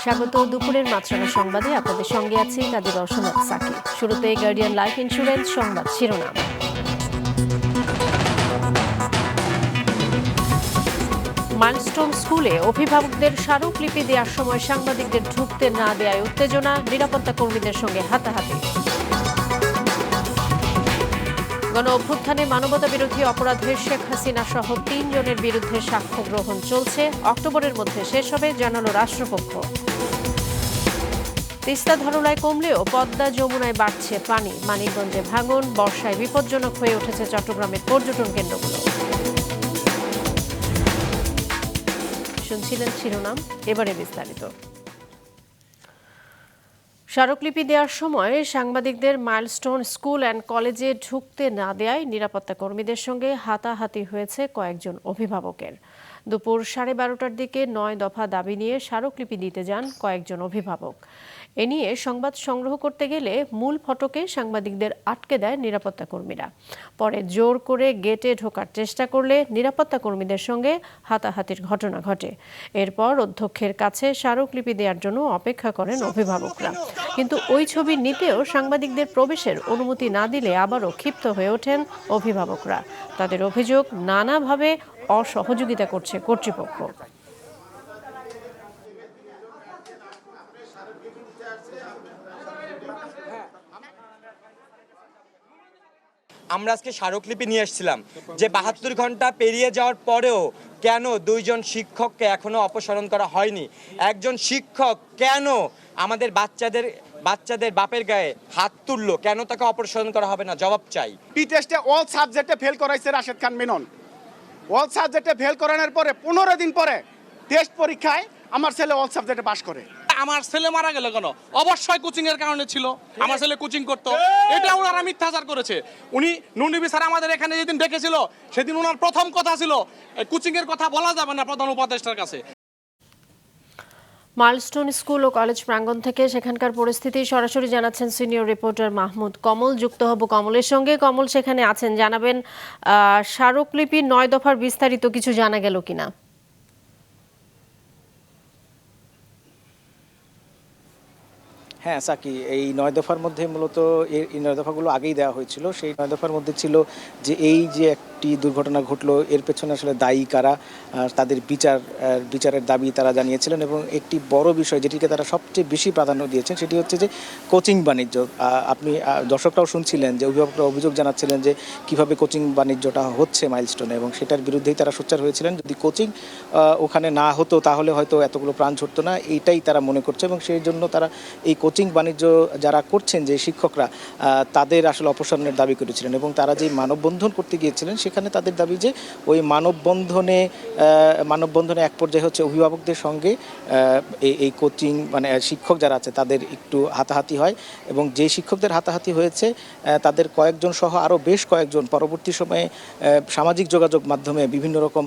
স্বাগত দুপুরের মাছরাঙা সংবাদে আপনাদের সঙ্গে আছি কাজী রওশন সাকি। শুরুতে গার্ডিয়ান লাইফ ইন্স্যুরেন্স সংবাদ শিরোনাম। মাইলস্টোন স্কুলে অভিভাবকদের স্মারকলিপি দেওয়ার সময় সাংবাদিকদের ঢুকতে না দেওয়ায় উত্তেজনা, নিরাপত্তা কর্মীদের সঙ্গে হাতাহাতি। গণ অভ্যুত্থানে মানবতা বিরোধী অপরাধে শেখ হাসিনা সহ ৩ জনের বিরুদ্ধে সাক্ষ্য গ্রহণ চলছে, অক্টোবরের মধ্যে শেষ হবে জানালো রাষ্ট্রপক্ষ। তিস্তা ধরলায় কমলেও পদ্মা যমুনায় বাড়ছে পানি, মানিকগঞ্জে ভাঙন, বর্ষায় বিপজ্জনক হয়ে উঠেছে চট্টগ্রামের পর্যটন কেন্দ্রগুলো। শুনছিলেন শিরোনাম, এবারে বিস্তারিত। স্মারকলিপি দেওয়ার সময় সাংবাদিকদের মাইলস্টোন স্কুল অ্যান্ড কলেজে ঢুকতে না দেওয়ায় নিরাপত্তা কর্মীদের সঙ্গে হাতাহাতি হয়েছে কয়েকজন অভিভাবকের। দুপুর 12:30টার দিকে 9 দফা দাবি নিয়ে স্মারকলিপি দিতে যান কয়েকজন অভিভাবক। এ নিয়ে সংবাদ সংগ্রহ করতে গেলে মূল ফটকে সাংবাদিকদের আটকে দেয় নিরাপত্তা কর্মীরা। পরে জোর করে গেটে ঢোকার চেষ্টা করলে নিরাপত্তা কর্মীদের সঙ্গে হাতাহাতির ঘটনা ঘটে। এরপর অধ্যক্ষের কাছে স্মারকলিপি দেওয়ার জন্য অপেক্ষা করেন অভিভাবকরা, কিন্তু ওই ছবি নিতেও সাংবাদিকদের প্রবেশের অনুমতি না দিলে আবারও ক্ষিপ্ত হয়ে ওঠেন অভিভাবকরা। তাদের অভিযোগ, নানাভাবে অসহযোগিতা করছে কর্তৃপক্ষ। আমরা আজকে স্মারকলিপি নিয়ে এসেছিলাম যে 72 ঘন্টা পেরিয়ে যাওয়ার পরেও কেন 2 জন শিক্ষককে এখনো অপসারণ করা হয়নি। একজন শিক্ষক কেন আমাদের বাচ্চাদের বাপের গায়ে হাত তুললো, কেন তাকে অপসারণ করা হবে না, জবাব চাই। পি টেস্টে অল সাবজেক্টে ফেল করাইছে রাশেদ খান মিনন। অল সাবজেক্টে ফেল করানোর পরে 15 দিন পরে টেস্ট পরীক্ষায় আমার ছেলে অল সাবজেক্টে পাস করে। আমার ছেলে মারা গেল কেন? অবশ্যই কোচিং এর কারণে ছিল। আমার ছেলে কোচিং করতো, এটা ওনারা মিথ্যাচার করেছে। উনি নুনবি স্যার আমাদের এখানে যেদিন ডেকেছিল সেদিন ওনার প্রথম কথা ছিল কোচিং এর কথা বলা যাবে না প্রধান উপদেষ্টার কাছে। মাইলস্টোন স্কুল ও কলেজ প্রাঙ্গণ থেকে সেখানকার পরিস্থিতি সরাসরি জানাচ্ছেন সিনিয়র রিপোর্টার মাহমুদ কমল। যুক্ত হব কমলের সঙ্গে। কমল, সেখানে আছেন, জানাবেন স্মারকলিপি 9 দফার বিস্তারিত কিছু জানা গেল কিনা? হ্যাঁ সাকি, এই 9 দফার মধ্যে মূলত এই 9 দফাগুলো আগেই দেওয়া হয়েছিল। সেই 9 দফার মধ্যে ছিল যে এই যে একটি দুর্ঘটনা ঘটলো এর পেছনে আসলে দায়ী কারা, তাদের বিচারের দাবি তারা জানিয়েছিলেন। এবং একটি বড় বিষয় যেটিকে তারা সবচেয়ে বেশি প্রাধান্য দিয়েছেন সেটি হচ্ছে যে কোচিং বাণিজ্য। আপনি দর্শকরাও শুনছিলেন যে অভিভাবকরা অভিযোগ জানাচ্ছিলেন যে কিভাবে কোচিং বাণিজ্যটা হচ্ছে মাইলস্টোনে, এবং সেটার বিরুদ্ধেই তারা সোচ্চার হয়েছিলেন। যদি কোচিং ওখানে না হতো তাহলে হয়তো এতগুলো প্রাণ ছুটতো না, এইটাই তারা মনে করছে। এবং সেই জন্য তারা এই কোচিং বাণিজ্য যারা করছেন যে শিক্ষকরা, তাদের আসলে অপসারণের দাবি করেছিলেন। এবং তারা যে মানববন্ধন করতে গিয়েছিলেন সেখানে তাদের দাবি যে ওই মানববন্ধনে এক পর্যায়ে হচ্ছে অভিভাবকদের সঙ্গে এই কোচিং শিক্ষক যারা আছে তাদের একটু হাতাহাতি হয়। এবং যে শিক্ষকদের হাতাহাতি হয়েছে তাদের কয়েকজন সহ আরও বেশ কয়েকজন পরবর্তী সময়ে সামাজিক যোগাযোগ মাধ্যমে বিভিন্ন রকম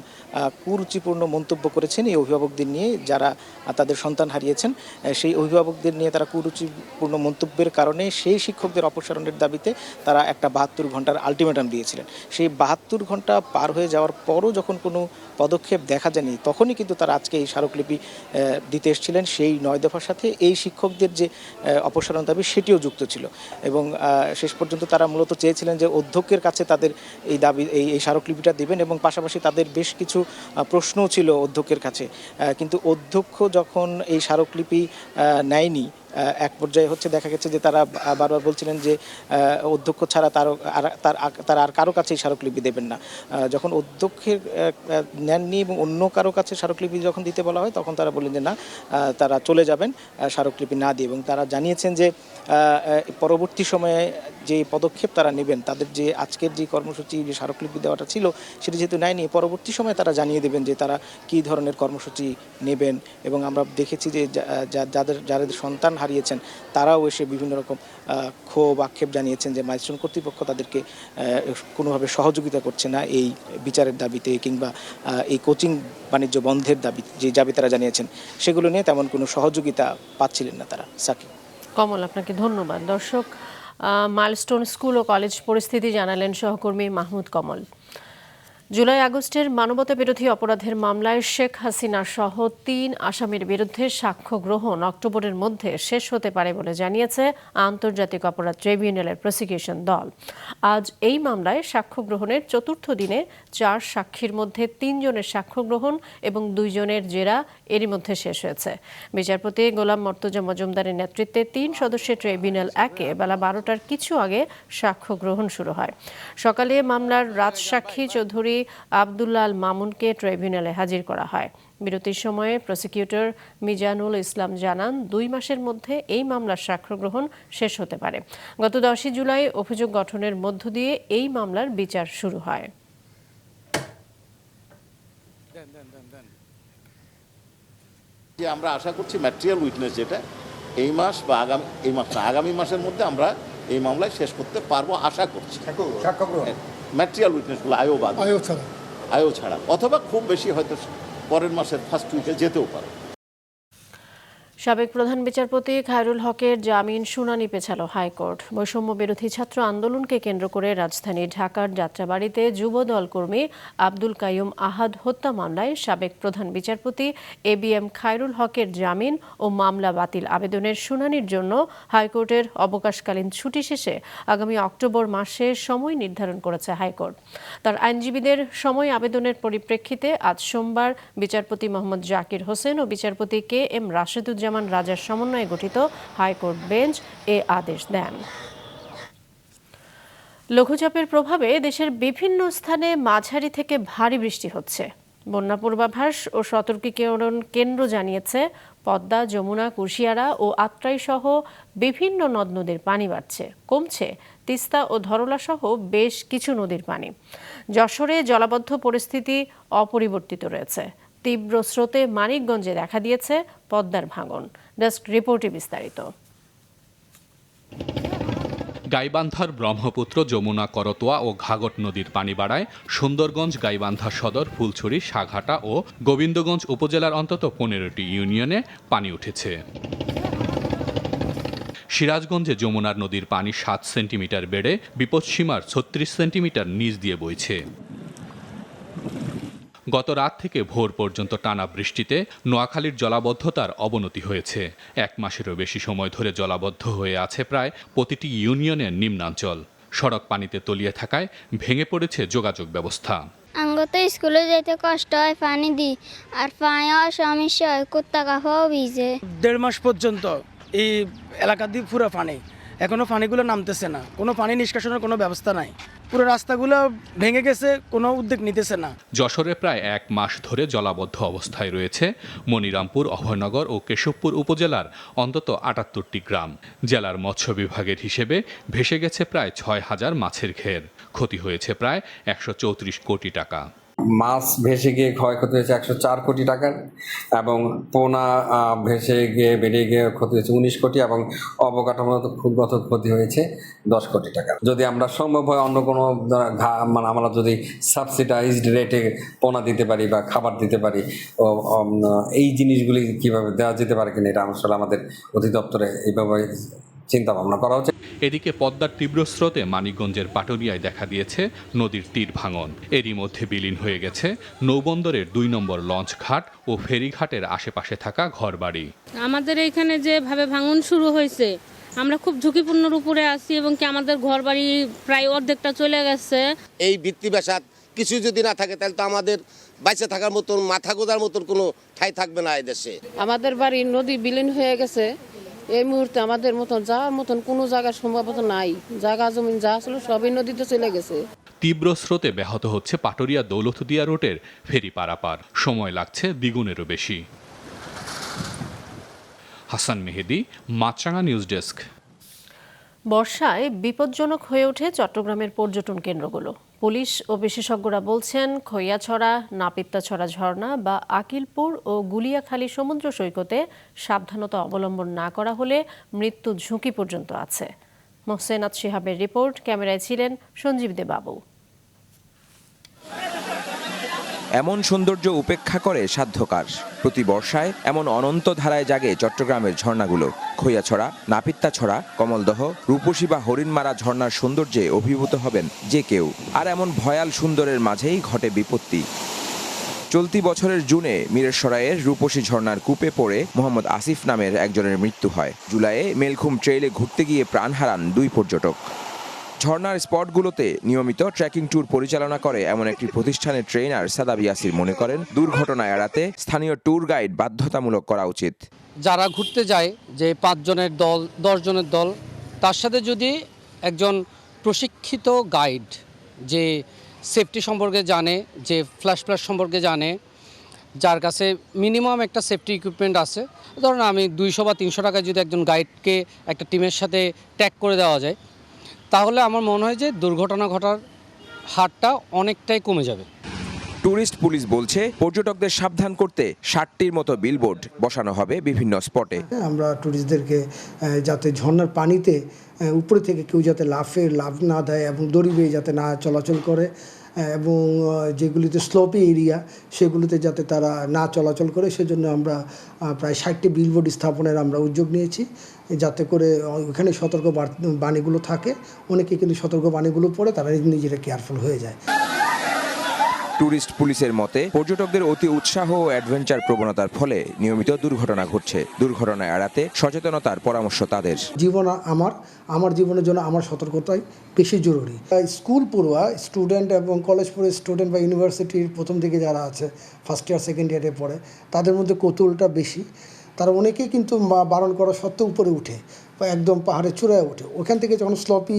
কুরুচিপূর্ণ মন্তব্য করেছেন এই অভিভাবকদের নিয়ে, যারা তাদের সন্তান হারিয়েছেন। সেই অভিভাবকদের নিয়ে তারা কুরুচিপূর্ণ মন্তব্যের কারণে সেই শিক্ষকদের অপসারণের দাবিতে তারা একটা 72 ঘন্টার আলটিমেটাম দিয়েছিলেন। সেই 72 ঘন্টা পার হয়ে যাওয়ার পরও যখন কোনো পদক্ষেপ দেখা যায়নি, তখনই কিন্তু তারা আজকে এই স্মারকলিপি দিতে এসেছিলেন। সেই 9 দফার সাথে এই শিক্ষকদের যে অপসারণ দাবি সেটিও যুক্ত ছিল। এবং শেষ পর্যন্ত তারা মূলত চেয়েছিলেন যে অধ্যক্ষের কাছে তাদের এই দাবি এই স্মারকলিপিটা দেবেন, এবং পাশাপাশি তাদের বেশ কিছু প্রশ্নও ছিল অধ্যক্ষের কাছে। কিন্তু অধ্যক্ষ যখন এই স্মারকলিপি নেয়নি, এক পর্যায়ে হচ্ছে দেখা গেছে যে তারা বারবার বলছিলেন যে অধ্যক্ষ ছাড়া তার আর কারো কাছে স্মারকলিপি দেবেন না। যখন অধ্যক্ষের নেননি এবং অন্য কারো কাছে স্মারকলিপি যখন দিতে বলা হয় তখন তারা বললেন যে না, তারা চলে যাবেন স্মারকলিপি না দিয়ে। এবং তারা জানিয়েছেন যে পরবর্তী সময়ে যে পদক্ষেপ তারা নেবেন, তাদের যে আজকের যে কর্মসূচি যে স্মারকলিপি দেওয়াটা ছিল সেটি যেহেতু নেয়নি, পরবর্তী সময়ে তারা জানিয়ে দেবেন যে তারা কী ধরনের কর্মসূচি নেবেন। এবং আমরা দেখেছি যে যাদের সন্তান হারিয়েছেন তারাও এসে বিভিন্ন রকম ক্ষোভ আক্ষেপ জানিয়েছেন যে মাইলস্টোন কর্তৃপক্ষ তাদেরকে কোনোভাবে সহযোগিতা করছে না এই বিচারের দাবিতে কিংবা এই কোচিং বাণিজ্য বন্ধের দাবি যে দাবি তারা জানিয়েছেন সেগুলো নিয়ে তেমন কোনো সহযোগিতা পাচ্ছিলেন না তারা। সাকিব। কমল, আপনাকে ধন্যবাদ। দর্শক, মাইলস্টোন স্কুল ও কলেজ পরিস্থিতি জানালেন সহকর্মী মাহমুদ কমল। জুলাই আগস্টের মানবতা বিরোধী অপরাধের মামলায় শেখ হাসিনা সহ ৩ আসামির বিরুদ্ধে সাক্ষ্য গ্রহণ অক্টোবরের মধ্যে শেষ হতে পারে বলে জানিয়েছে আন্তর্জাতিক অপরাধ ট্রাইব্যুনালের প্রসিকিউশন দল। আজ এই মামলায় সাক্ষ্য গ্রহণের চতুর্থ দিনে ৪ সাক্ষীর মধ্যে ৩ জনের সাক্ষ্য গ্রহণ এবং ২ জনের জেরা এরই মধ্যে শেষ হয়েছে। বিচারপতি গোলাম মর্তুজা মজুমদারের নেতৃত্বে ৩ সদস্যের ট্রাইব্যুনাল ১-এ বেলা ১২টার কিছু আগে সাক্ষ্য গ্রহণ শুরু হয়। সকালে মামলার রাজসাক্ষী চৌধুরী আব্দুল্লাহ আল মামুনকে ট্রাইব্যুনালে হাজির করা হয়। বিরতির সময়ে প্রসিকিউটর মিজানুল ইসলাম জানান ২ মাসের মধ্যে এই মামলার সাক্ষ্য গ্রহণ শেষ হতে পারে। গত ১০ জুলাই অভিযোগ গঠনের মধ্য দিয়ে এই মামলার বিচার শুরু হয়। যে আমরা আশা করছি ম্যাটেরিয়াল উইটনেস যেটা এই মাস বা আগামী মাসের মধ্যে আমরা এই মামলায় শেষ করতে পারবো আশা করছি। ম্যাটেরিয়াল উইটনেসগুলো আয়ও ছাড়া অথবা খুব বেশি হয়তো পরের মাসের ফার্স্ট উইকে যেতেও পারে। সাবেক প্রধান বিচারপতি খায়রুল হকের জামিন শুনানি পেছালো হাইকোর্ট। বৈষম্য বিরোধী ছাত্র আন্দোলনকে কেন্দ্র করে রাজধানী ঢাকার যাত্রাবাড়িতে যুবদল কর্মী আব্দুল কাইয়ুম আহাদ হত্যা মামলায় সাবেক প্রধান বিচারপতি ABM খায়রুল হকের জামিন ও মামলা বাতিল আবেদনের শুনানির জন্য হাইকোর্টের অবকাশকালীন ছুটি শেষে আগামী অক্টোবর মাসে সময় নির্ধারণ করেছে হাইকোর্ট। তার আইনজীবীদের সময় আবেদনের পরিপ্রেক্ষিতে আজ সোমবার বিচারপতি মোহাম্মদ জাকির হোসেন ও বিচারপতি KM রাশেদুজ্জামান রাজার সমন্বয়ে গঠিত হাইকোর্ট বেঞ্চ এ আদেশ দেন। লঘুচাপের প্রভাবে দেশের বিভিন্ন স্থানে মাঝারি থেকে ভারী বৃষ্টি হচ্ছে। বন্যা পূর্বাভাস ও সতর্কীকরণ কেন্দ্র জানিয়েছে পদ্মা, যমুনা, কুশিয়ারা ও আত্রাই সহ বিভিন্ন নদ নদীর পানি বাড়ছে, কমছে তিস্তা ও ধরলা সহ বেশ কিছু নদীর পানি। যশোরে জলাবদ্ধ পরিস্থিতি অপরিবর্তিত রয়েছে। তীব্র স্রোতে মানিকগঞ্জে দেখা দিয়েছে পদ্মার ভাঙন। ডেস্ক রিপোর্টে বিস্তারিত। গাইবান্ধার ব্রহ্মপুত্র, যমুনা, করতোয়া ও ঘাঘট নদীর পানি বাড়ায় সুন্দরগঞ্জ, গাইবান্ধা সদর, ফুলছড়ি, সাঘাটা ও গোবিন্দগঞ্জ উপজেলার অন্তত 15টি ইউনিয়নে পানি উঠেছে। সিরাজগঞ্জে যমুনার নদীর পানি 7 সেন্টিমিটার বেড়ে বিপদসীমার 36 সেন্টিমিটার নিচ দিয়ে বইছে। গত রাত থেকে ভোর পর্যন্ত টানা বৃষ্টিতে নোয়াখালীর জলাবদ্ধতার অবনতি হয়েছে। 1 মাসেরও বেশি সময় ধরে জলাবদ্ধ হয়ে আছে প্রায় প্রতিটি ইউনিয়নের নিম্নাঞ্চল। সড়ক পানিতে তলিয়ে থাকায় ভেঙে পড়েছে যোগাযোগ ব্যবস্থা। আঙ্গতে স্কুলে যেতে কষ্ট হয়, পানি দিই আর পায়ে সমস্যা হয়, কুত্তা কাফাও ভিজে। 1.5 মাস পর্যন্ত এই এলাকা দিয়ে পুরো পানি, এখনো পানিগুলো নামতেছে না, কোনো পানি নিষ্কাশনের কোনো ব্যবস্থা নাই, পুরো রাস্তাগুলো ভেঙে গেছে, কোনো উদ্যোগ নিতেছে না। যশোরে প্রায় 1 মাস ধরে জলাবদ্ধ অবস্থায় রয়েছে মনিরামপুর, অভয়নগর ও কেশবপুর উপজেলার অন্তত 78টি গ্রাম। জেলার মৎস্য বিভাগের হিসেবে ভেসে গেছে প্রায় 6000 মাছের ঘের, ক্ষতি হয়েছে প্রায় 134 কোটি টাকা। মাছ ভেসে গিয়ে ক্ষয়ক্ষতি হয়েছে 104 কোটি টাকার, এবং পোনা ভেসে গিয়ে বেরিয়ে গিয়ে ক্ষতি হয়েছে 19 কোটি, এবং অবকাঠামোগত ক্ষতি হয়েছে 10 কোটি টাকা। যদি আমরা সম্ভব হয় অন্য কোনো মানে আমরা যদি সাবসিডাইজড রেটে পোনা দিতে পারি বা খাবার দিতে পারি, এই জিনিসগুলি কিভাবে দেওয়া যেতে পারে কিনা এটা আসলে আমাদের অধিদপ্তরে এইভাবে চিন্তা ভাবনা করা হচ্ছে। এদিকে পদ্মার তীব্র স্রোতে মানিকগঞ্জের পাটুরিয়ায় দেখা দিয়েছে নদীর তীর ভাঙন। এরই মধ্যে বিলীন হয়ে গেছে নৌবন্দরের 2 নম্বর লঞ্চ ঘাট ও ফেরিঘাটের আশেপাশে থাকা ঘরবাড়ি। আমাদের এইখানে যেভাবে ভাঙন শুরু হয়েছে, আমরা খুব ঝুঁকিপূর্ণর উপরে আছি এবং কি আমাদের ঘরবাড়ি প্রায় অর্ধেকটা চলে গেছে। এই ভিত্তি বাসাত কিছু যদি না থাকে তাহলে তো আমাদের বাইচে থাকার মতন, মাথা গোদার মতন কোনো ঠাই থাকবে না এই দেশে। আমাদের বাড়ি নদী বিলীন হয়ে গেছে। এই মুহূর্তে আমাদের মতন যাওয়ার মতন কোনো জায়গার সম্ভবত নাই, জায়গা জমিন যা ছিল সবই নদীতে চলে গেছে। তীব্র স্রোতে ব্যাহত হচ্ছে পাটুরিয়া দৌলতদিয়া রুটের ফেরি পারাপার, সময় লাগছে দ্বিগুণেরও বেশি। হাসান মেহেদি, মাছরাঙা নিউজ ডেস্ক। বর্ষায় বিপজ্জনক হয়ে ওঠে চট্টগ্রামের পর্যটন কেন্দ্রগুলো। পুলিশ ও বিশেষজ্ঞরা বলছেন, খৈয়াছড়া, নাপিত্তাছড়া ঝর্ণা বা আকিলপুর ও গুলিয়াখালী সমুদ্র সৈকতে সাবধানতা অবলম্বন না করা হলে মৃত্যু ঝুঁকি পর্যন্ত আছে। মোহসেনাত শিহাবের রিপোর্ট, ক্যামেরায় ছিলেন সঞ্জীব দে বাবু। এমন সৌন্দর্য উপেক্ষা করে সাধ্যকার। প্রতি বর্ষায় এমন অনন্ত ধারায় জাগে চট্টগ্রামের ঝর্ণাগুলো। খৈয়াছড়া, নাপিত্তাছড়া, কমলদহ, রূপসী বা হরিণমারা ঝর্ণার সৌন্দর্যে অভিভূত হবেন যে কেউ। আর এমন ভয়াল সুন্দরের মাঝেই ঘটে বিপত্তি। চলতি বছরের জুনে মিরেশ্বরাইয়ের রূপসী ঝর্ণার কূপে পড়ে মোহাম্মদ আসিফ নামের একজনের মৃত্যু হয়। জুলাইয়ে মেলখুম ট্রেইলে ঘুরতে গিয়ে প্রাণ হারান 2 পর্যটক। ঝর্ণার স্পটগুলোতে নিয়মিত ট্রেকিং ট্যুর পরিচালনা করে এমন একটি প্রতিষ্ঠানের ট্রেনার সাদাব ইয়াসির মনে করেন, দুর্ঘটনা এড়াতে স্থানীয় ট্যুর গাইড বাধ্যতামূলক করা উচিত। যারা ঘুরতে যায়, যে 5 জনের দল, 10 জনের দল, তার সাথে যদি একজন প্রশিক্ষিত গাইড যে সেফটি সম্পর্কে জানে, যে ফ্ল্যাশ সম্পর্কে জানে, যার কাছে মিনিমাম একটা সেফটি ইকুইপমেন্ট আছে, ধরুন আমি 200 বা 300 টাকায় যদি একজন গাইডকে একটা টিমের সাথে ট্যাগ করে দেওয়া যায়, তাহলে আমার মনে হয় যে দুর্ঘটনা ঘটার হারটা অনেকটাই কমে যাবে। ট্যুরিস্ট পুলিশ বলছে, পর্যটকদের সাবধান করতে 60টির মতো বিলবোর্ড বসানো হবে বিভিন্ন স্পটে। আমরা ট্যুরিস্টদেরকে যাতে ঝর্ণার পানিতে উপরে থেকে কেউ যাতে লাফ না দেয় এবং দড়ি বেয়ে যাতে না চলাচল করে, এবং যেগুলিতে স্লোপি এরিয়া সেগুলিতে যাতে তারা না চলাচল করে, সেজন্য আমরা প্রায় 60টি বিলবোর্ড স্থাপনের আমরা উদ্যোগ নিয়েছি, যাতে করে ওখানে সতর্ক বাণীগুলো থাকে। অনেকে কিন্তু সতর্ক বাণীগুলো পড়ে তারা নিজেরা কেয়ারফুল হয়ে যায়। ট্যুরিস্ট পুলিশের মতে, পর্যটকদের অতি উৎসাহ ও অ্যাডভেঞ্চার প্রবণতার ফলে নিয়মিত দুর্ঘটনা ঘটছে। দুর্ঘটনা এড়াতে সচেতনতার পরামর্শ তাদের। জীবন আমার জীবনের জন্য আমার সতর্কতাই বেশি জরুরি। স্কুল পড়ুয়া স্টুডেন্ট এবং কলেজ পড়ে স্টুডেন্ট বা ইউনিভার্সিটির প্রথম দিকে যারা আছে, ফার্স্ট ইয়ার সেকেন্ড ইয়ারে পড়ে, তাদের মধ্যে কৌতূহলটা বেশি। তারা অনেকেই কিন্তু বারণ করা সত্ত্বেও উপরে উঠে বা একদম পাহাড়ের চূড়ায় ওঠে। ওখান থেকে যখন স্লোপি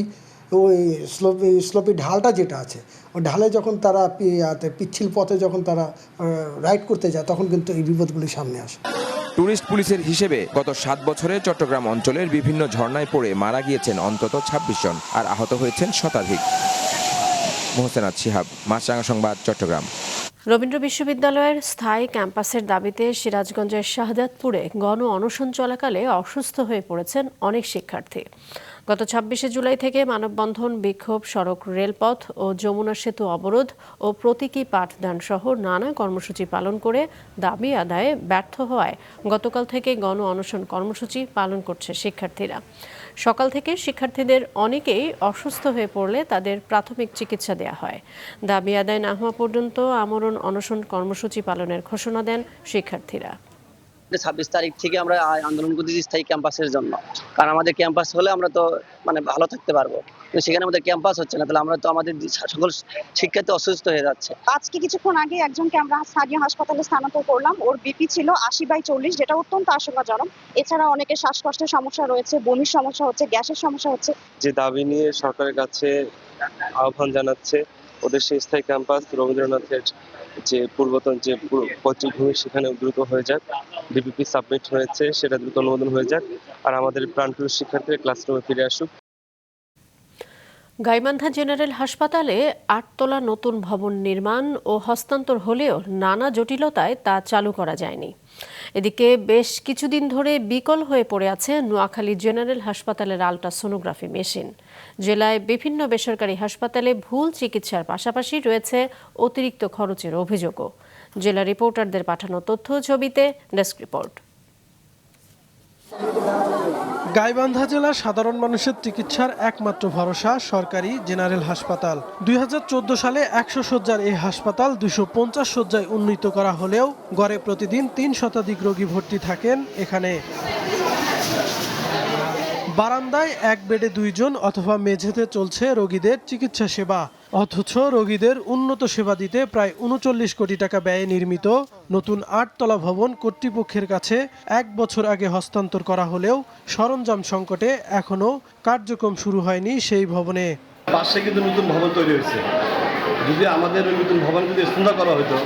ঢালটা যেটা আছে, ওই ঢালে যখন তারা পিচ্ছিল পথে যখন তারা রাইড করতে যায়, তখন কিন্তু এই বিপদগুলি সামনে আসে। ট্যুরিস্ট পুলিশের হিসেবে গত 7 বছরে চট্টগ্রাম অঞ্চলের বিভিন্ন ঝর্ণায় পড়ে মারা গিয়েছেন অন্তত 26 জন, আর আহত হয়েছেন শতাধিক। মোহসেনাত শিহাব, মাছরাঙা সংবাদ, চট্টগ্রাম। রবীন্দ্র বিশ্ববিদ্যালয়ের স্থায়ী ক্যাম্পাসের দাবিতে সিরাজগঞ্জের শাহজাদপুরে গণ অনশন চলাকালে অসুস্থ হয়ে পড়েছেন অনেক শিক্ষার্থী। গত 26শে জুলাই থেকে মানববন্ধন, বিক্ষোভ, সড়ক, রেলপথ ও যমুনা সেতু অবরোধ ও প্রতীকী পাঠদান সহ নানা কর্মসূচি পালন করে দাবি আদায়ে ব্যর্থ হওয়ায় গতকাল থেকে গণ অনশন কর্মসূচি পালন করছে শিক্ষার্থীরা। সকাল থেকে শিক্ষার্থীদের অনেকেই অসুস্থ হয়ে পড়লে তাদের প্রাথমিক চিকিৎসা দেওয়া হয়। দাবি আদায় না হওয়া পর্যন্ত আমরণ অনশন কর্মসূচি পালনের ঘোষণা দেন শিক্ষার্থীরা। 26 তারিখ থেকে আমরা আন্দোলন করতেছি স্থায়ী ক্যাম্পাসের জন্য, কারণ আমাদের ক্যাম্পাস হলে আমরা তো ভালো থাকতে পারবো, কিন্তু সেখানে আমাদের ক্যাম্পাস হচ্ছে না, তাহলে আমরা তো আমাদের সকল শিক্ষার্থী অসুস্থ হয়ে যাচ্ছে। আজকে কিছুক্ষণ আগে একজনকে আমরা স্থানীয় হাসপাতালে স্থানান্তর করলাম। ওর বিপি ছিল 80/40, যেটা অত্যন্ত আশঙ্কাজনক। এছাড়া অনেকের শ্বাসকষ্টের সমস্যা রয়েছে, বমির সমস্যা হচ্ছে, গ্যাসের সমস্যা হচ্ছে। যে দাবি নিয়ে সরকারের কাছে আহ্বান জানাচ্ছে, ওদের সেই স্থায়ী ক্যাম্পাস রবীন্দ্রনাথের যে পূর্বতন যে পৈতৃকভূমি সেখানে দ্রুত হয়ে যাক, ডিপিপি সাবমিট হয়েছে সেটা দ্রুত অনুমোদন হয়ে যাক, আর আমাদের প্রাণপ্রিয় শিক্ষার্থীরা ক্লাসরুমে ফিরে আসুক। গাইবান্ধা জেনারেল হাসপাতালে 8 তলা নতুন ভবন নির্মাণ ও হস্তান্তর হলেও নানা জটিলতায় তা চালু করা যায়নি। এদিকে বেশ কিছুদিন ধরে বিকল হয়ে পড়ে আছে নোয়াখালী জেনারেল হাসপাতালের আল্ট্রাসোনোগ্রাফি মেশিন। জেলায় বিভিন্ন বেসরকারি হাসপাতালে ভুল চিকিৎসার পাশাপাশি রয়েছে অতিরিক্ত খরচের অভিযোগও। জেলা রিপোর্টারদের পাঠানো তথ্য ছবিতে ডেস্ক রিপোর্ট। গাইবান্ধা জেলার সাধারণ মানুষের চিকিৎসার একমাত্র ভরসা সরকারি জেনারেল হাসপাতাল। 2014 সালে 100 শয্যার এই হাসপাতাল 250 শয্যায় উন্নীত করা হলেও গড়ে প্রতিদিন 3 শতাধিক রোগী ভর্তি থাকেন এখানে। বারান্দায় 1 বেডে 2 জন অথবা মেঝেতে চলছে রোগীদের চিকিৎসা সেবা, অথচ রোগীদের উন্নত সেবা দিতে প্রায় 39 কোটি টাকা ব্যয়ে নির্মিত নতুন 8 তলা ভবন কর্তৃপক্ষের কাছে 1 বছর আগে হস্তান্তর করা হলেও সরঞ্জাম সংকটে এখনও কার্যক্রম শুরু হয়নি সেই ভবনে। পাশে কিন্তু নতুন ভবন তৈরি হয়েছে, যদি আমাদের নতুন ভবন যদি স্থাপনা করা হতো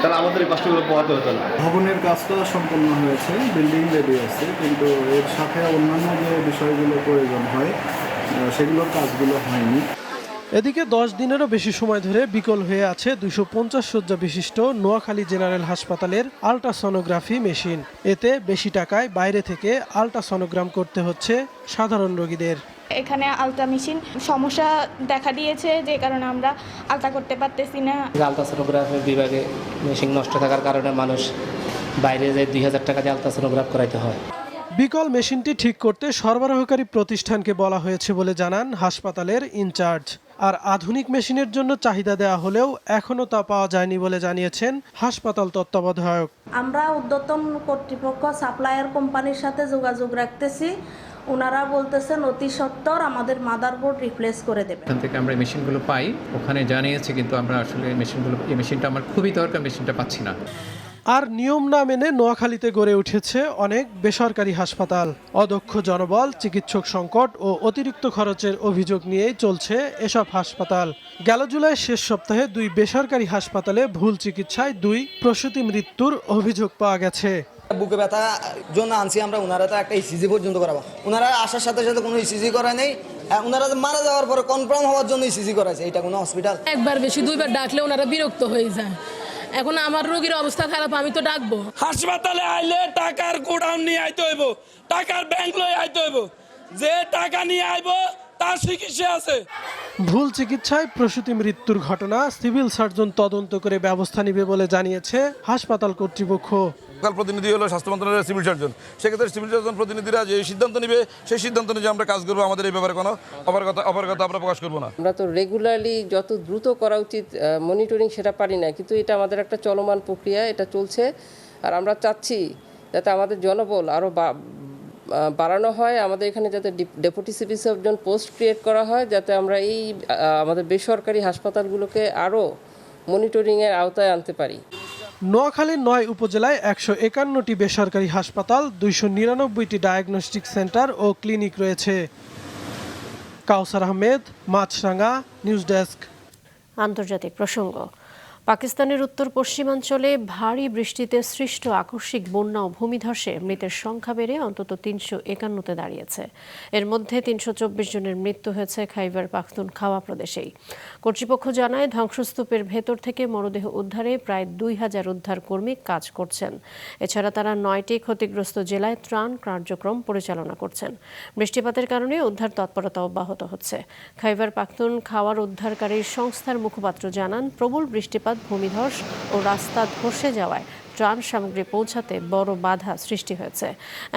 তাহলে আমাদের এই কষ্টগুলো পোহাতে হতো না। ভবনের কাজটা সম্পন্ন হয়েছে, বিল্ডিং রেডি আছে, কিন্তু এর সাথে অন্যান্য যে বিষয়গুলো প্রয়োজন হয় সেগুলোর কাজগুলো হয়নি। এদিকে 10 দিনেরও বেশি সময় ধরে বিকল হয়ে আছে 250 শয্যা বিশিষ্ট নোয়াখালী জেনারেল হাসপাতালের আল্ট্রাসনোগ্রাফি মেশিন। এতে বেশি টাকায় বাইরে থেকে আল্ট্রাসনোগ্রাম করতে হচ্ছে সাধারণ রোগীদের। এখানে আলট্রা মেশিন সমস্যা দেখা দিয়েছে, যে কারণে আমরা আলট্রা করতে পারতেছি না। আলট্রাসনোগ্রাফি বিভাগে মেশিন নষ্ট থাকার কারণে মানুষ বাইরে যে 2000 টাকা দিয়ে আলট্রাসনোগ্রাফ করাইতে হয়। বিকল মেশিনটি ঠিক করতে সরবরাহকারী প্রতিষ্ঠানকে বলা হয়েছে বলে জানান হাসপাতালের ইনচার্জ। আর আধুনিক মেশিনের জন্য চাহিদা দেওয়া হলেও এখনও তা পাওয়া যায়নি বলে জানিয়েছেন হাসপাতাল তত্ত্বাবধায়ক। আমরা ঊর্ধ্বতন কর্তৃপক্ষ সাপ্লায়ার কোম্পানির সাথে যোগাযোগ রাখতেছি। ওনারা বলতেছেন অতি সত্বর আমাদের মাদারবোর্ড রিপ্লেস করে দেবে। ওখান থেকে আমরা মেশিনগুলো পাই, ওখানে জানিয়েছি, কিন্তু আমরা আসলে এই মেশিনটা আমার খুবই দরকার, মেশিনটা পাচ্ছি না। আর নিয়ম না মেনে নোয়াখালীতে গড়ে উঠেছে অনেক বেসরকারি হাসপাতাল। অদক্ষ জনবল, চিকিৎসক সংকট ও অতিরিক্ত খরচের অভিযোগ নিয়েই চলছে এসব হাসপাতাল। গেল জুলাইয়ের শেষ সপ্তাহে 2 বেসরকারি হাসপাতালে ভুল চিকিৎসায় 2 প্রসূতি মৃত্যুর অভিযোগ পাওয়া গেছে। বুকে ব্যথা জন্য আনছি আমরা, ওনারা তো একটা ইসিজি পর্যন্ত করাবো। ওনারা আসার সাথে সাথে কোনো ইসিজি করা নেই, ওনারা মারা যাওয়ার পরে কনফার্ম হওয়ার জন্য ইসিজি করাছে। এটা কোনো হসপিটাল? একবার বেশি 2বার ডাকলে ওনারা বিরক্ত হয়ে যায়। এখন আমার রোগীর অবস্থা খারাপ, আমি তো ডাকবো। হাসপাতালে আইলে টাকার গোডাউন নিয়ে আইতে হইব, টাকার ব্যাংক লই আইতে হইব। যে টাকা নিয়ে আইব তার চিকিৎসা আছে। ভুল চিকিৎসায় প্রসূতি মৃত্যুর ঘটনা সিভিল সার্জন তদন্ত করে ব্যবস্থা নেবে বলে জানিয়েছে হাসপাতাল কর্তৃপক্ষ। প্রতিনিধি হলো স্বাস্থ্য মন্ত্রণালয়ের সিভিল সার্জন। সেক্ষেত্রে সিভিল সার্জন প্রতিনিধিরা যে সিদ্ধান্ত নেবে সেই সিদ্ধান্ত অনুযায়ী আমরা কাজ করবো। আমাদের এই ব্যাপারে কোনো অপারগতা আমরা প্রকাশ করবো না। আমরা তো রেগুলারলি যত দ্রুত করা উচিত মনিটরিং সেটা পারি না, কিন্তু এটা আমাদের একটা চলমান প্রক্রিয়া, এটা চলছে। আর আমরা চাচ্ছি যাতে আমাদের জনবল আরও বাড়ানো হয়, আমাদের এখানে যাতে deputy civil surgeon post create করা হয়, যাতে আমরা এই আমাদের বেসরকারি হাসপাতালগুলোকে আরও মনিটরিংয়ের আওতায় আনতে পারি। নোয়াখালীর 9 উপজেলায় 151টি বেসরকারি হাসপাতাল, 299টি ডায়াগনস্টিক সেন্টার ও ক্লিনিক রয়েছে। কাউসার আহমেদ, মাছরাঙ্গা, নিউজ ডেস্ক। আন্তর্জাতিক প্রসঙ্গ। পাকিস্তানের উত্তর পশ্চিমাঞ্চলে ভারী বৃষ্টিতে সৃষ্ট আকস্মিক বন্যা ও ভূমিধসে মৃতের সংখ্যা বেড়ে অন্তত 351-তে দাঁড়িয়েছে। এর মধ্যে 324 জনের মৃত্যু হয়েছে খাইবার পাখতুনখাওয়া প্রদেশেই। কর্তৃপক্ষ জানায় ধ্বংসস্তূপের ভেতর থেকে মরদেহ উদ্ধারে প্রায় 2000 উদ্ধার কর্মী কাজ করছেন। এছাড়া তারা 9টি ক্ষতিগ্রস্ত জেলায় ত্রাণ কার্যক্রম পরিচালনা করছেন। বৃষ্টিপাতের কারণে উদ্ধার তৎপরতা অব্যাহত হচ্ছে। খাইবার পাখতুনখাওয়ার উদ্ধারকারী সংস্থার মুখপাত্র জানান, প্রবল বৃষ্টিপাত, ভূমিধস ও রাস্তা ধসে যাওয়ায় ত্রাণ সামগ্রী পৌঁছাতে বড় বাধা সৃষ্টি হয়েছে।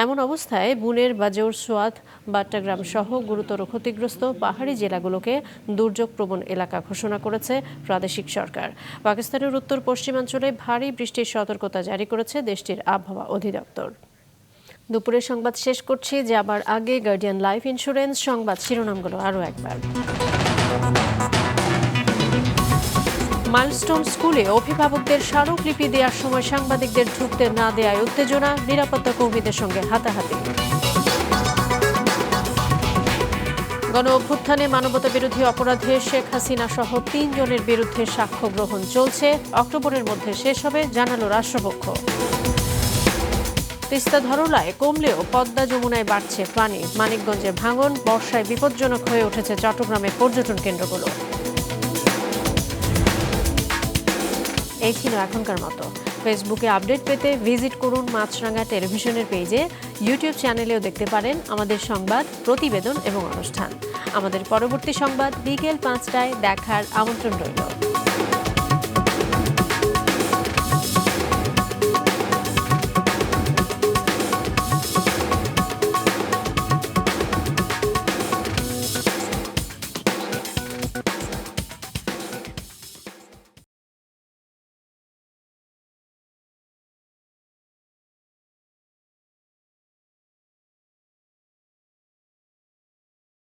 এমন অবস্থায় বুনের বাজৌর সোয়াত, বাট্টাগ্রাম সহ গুরুতর ক্ষতিগ্রস্ত পাহাড়ি জেলাগুলোকে দুর্যোগ প্রবণ এলাকা ঘোষণা করেছে প্রাদেশিক সরকার। পাকিস্তানের উত্তর পশ্চিমাঞ্চলে ভারী বৃষ্টির সতর্কতা জারি করেছে দেশটির আবহাওয়া অধিদপ্তর। দুপুরের সংবাদ শেষ করছি, যাবার আগে গার্ডিয়ান লাইফ ইন্স্যুরেন্স সংবাদ শিরোনামগুলো আরও একবার। মাইলস্টোন স্কুলে অভিভাবকদের স্মারকলিপি দেওয়ার সময় সাংবাদিকদের ঢুকতে না দেওয়ায় উত্তেজনা, নিরাপত্তা কর্মীদের সঙ্গে হাতাহাতি। গণ অভ্যুত্থানে মানবতা বিরোধী অপরাধে শেখ হাসিনা সহ 3 জনের বিরুদ্ধে সাক্ষ্য গ্রহণ চলছে, অক্টোবরের মধ্যে শেষ হবে জানালো রাষ্ট্রপক্ষ। তিস্তা ধরলায় কমলেও পদ্মা যমুনায় বাড়ছে পানি, মানিকগঞ্জের ভাঙন, বর্ষায় বিপজ্জনক হয়ে উঠেছে চট্টগ্রামের পর্যটন কেন্দ্রগুলো। এই ছিল এখনকার মতো। ফেসবুকে আপডেট পেতে ভিজিট করুন মাছরাঙ্গা টেলিভিশনের পেজে, ইউটিউব চ্যানেলেও দেখতে পারেন আমাদের সংবাদ, প্রতিবেদন এবং অনুষ্ঠান। আমাদের পরবর্তী সংবাদ বিকেল 5টায় দেখার আমন্ত্রণ রইল।